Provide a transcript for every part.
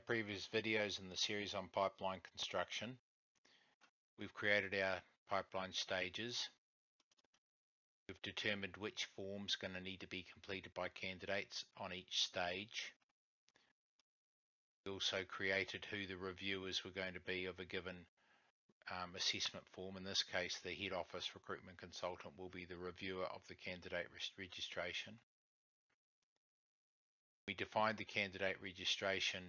previous videos in the series on pipeline construction, we've created our pipeline stages. We've determined which form's going to need to be completed by candidates on each stage. We also created who the reviewers were going to be of a given assessment form. In this case, the head office recruitment consultant will be the reviewer of the candidate registration. We defined the candidate registration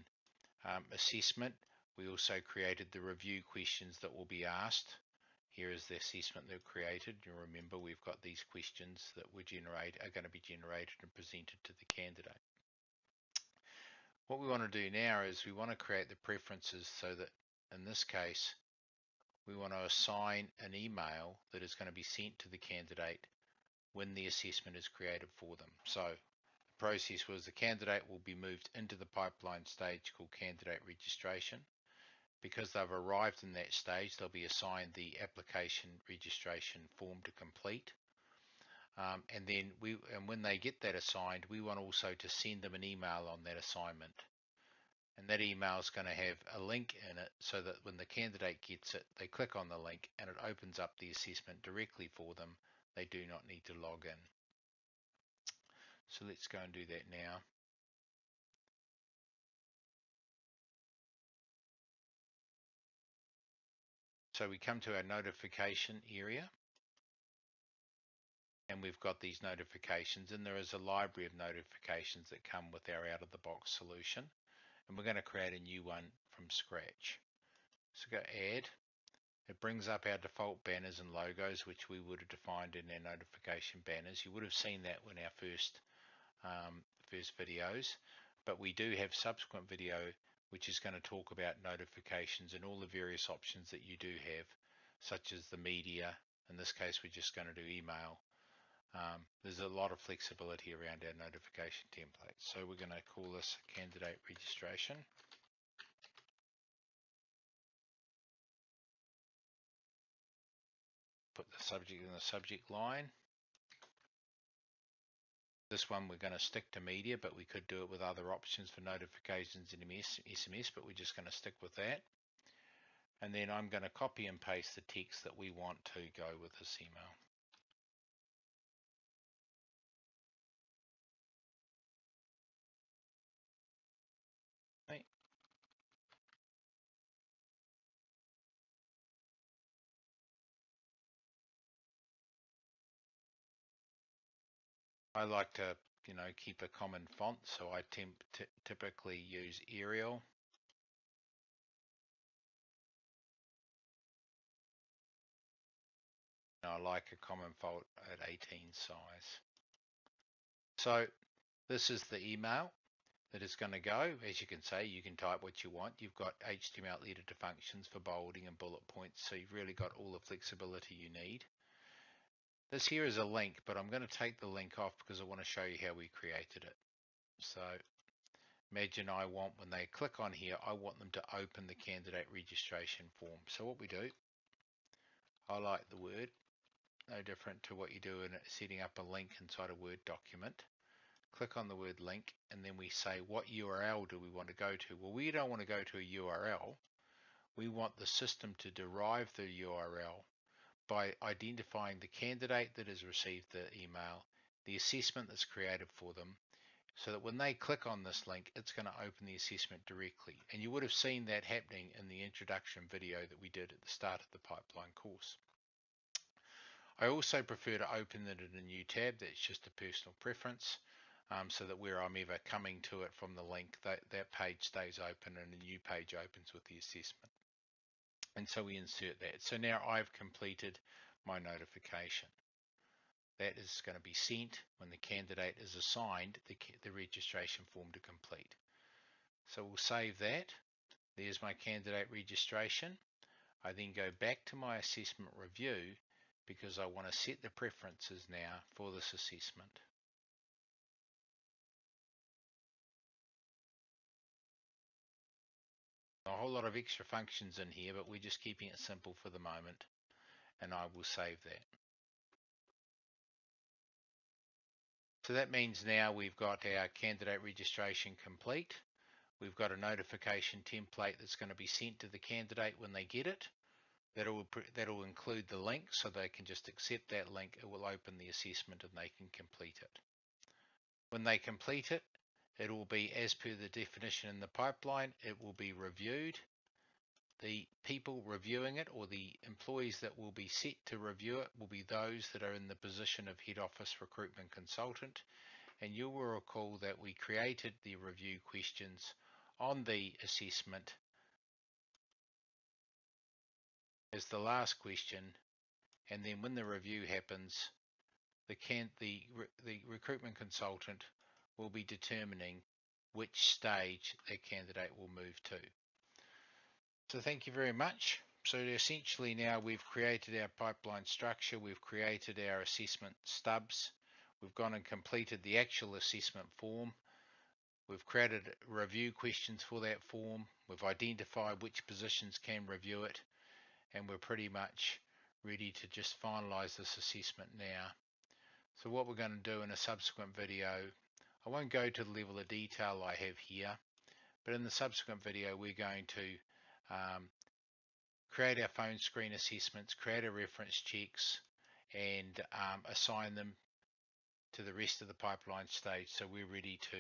assessment. We also created the review questions that will be asked. Here is the assessment that we created. You remember we've got these questions that are going to be generated and presented to the candidate. What we want to do now is we want to create the preferences so that in this case we want to assign an email that is going to be sent to the candidate when the assessment is created for them. So the process was the candidate will be moved into the pipeline stage called candidate registration. Because they've arrived in that stage, they'll be assigned the application registration form to complete. And when they get that assigned, we want also to send them an email on that assignment. And that email is going to have a link in it so that when the candidate gets it, they click on the link and it opens up the assessment directly for them. They do not need to log in. So let's go and do that now. So we come to our notification area. And we've got these notifications, and there is a library of notifications that come with our out-of-the-box solution. And we're going to create a new one from scratch. So go add. It brings up our default banners and logos, which we would have defined in our notification banners. You would have seen that in our first videos, but we do have subsequent video which is going to talk about notifications and all the various options that you do have, such as the media. In this case, we're just going to do email. There's a lot of flexibility around our notification template. So we're going to call this candidate registration. Put the subject in the subject line. This one we're going to stick to media, but we could do it with other options for notifications in SMS, but we're just going to stick with that. And then I'm going to copy and paste the text that we want to go with this email. Okay. I like to, keep a common font, so I typically use Arial. I like a common font at 18 size. So this is the email that is going to go. As you can say, you can type what you want. You've got HTML editor functions for bolding and bullet points, so you've really got all the flexibility you need. This here is a link, but I'm going to take the link off because I want to show you how we created it. So imagine when they click on here, I want them to open the candidate registration form. So what we do, highlight the word, no different to what you do in setting up a link inside a Word document. Click on the word link, and then we say what URL do we want to go to. Well, we don't want to go to a URL. We want the system to derive the URL by identifying the candidate that has received the email, the assessment that's created for them, so that when they click on this link, it's going to open the assessment directly. And you would have seen that happening in the introduction video that we did at the start of the pipeline course. I also prefer to open it in a new tab. That's just a personal preference, so that where I'm ever coming to it from the link, that page stays open and a new page opens with the assessment. And so we insert that. So now I've completed my notification. That is going to be sent when the candidate is assigned the registration form to complete. So we'll save that. There's my candidate registration. I then go back to my assessment review because I want to set the preferences now for this assessment. A whole lot of extra functions in here, but we're just keeping it simple for the moment, and I will save that. So that means now we've got our candidate registration complete. We've got a notification template that's going to be sent to the candidate when they get it. That'll include the link, so they can just accept that link. It will open the assessment and they can complete it. When they complete it, it will be as per the definition in the pipeline. It will be reviewed. The people reviewing it, or the employees that will be set to review it, will be those that are in the position of head office recruitment consultant. And you will recall that we created the review questions on the assessment as the last question, and then when the review happens, the recruitment consultant will be determining which stage that candidate will move to. So thank you very much. So essentially now we've created our pipeline structure, we've created our assessment stubs, we've gone and completed the actual assessment form, we've created review questions for that form, we've identified which positions can review it, and we're pretty much ready to just finalize this assessment now. So what we're going to do in a subsequent video, I won't go to the level of detail I have here, but in the subsequent video we're going to create our phone screen assessments, create our reference checks, and assign them to the rest of the pipeline stage, so we're ready to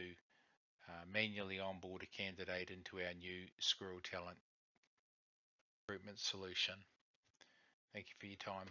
manually onboard a candidate into our new Squirrel Talent recruitment solution. Thank you for your time.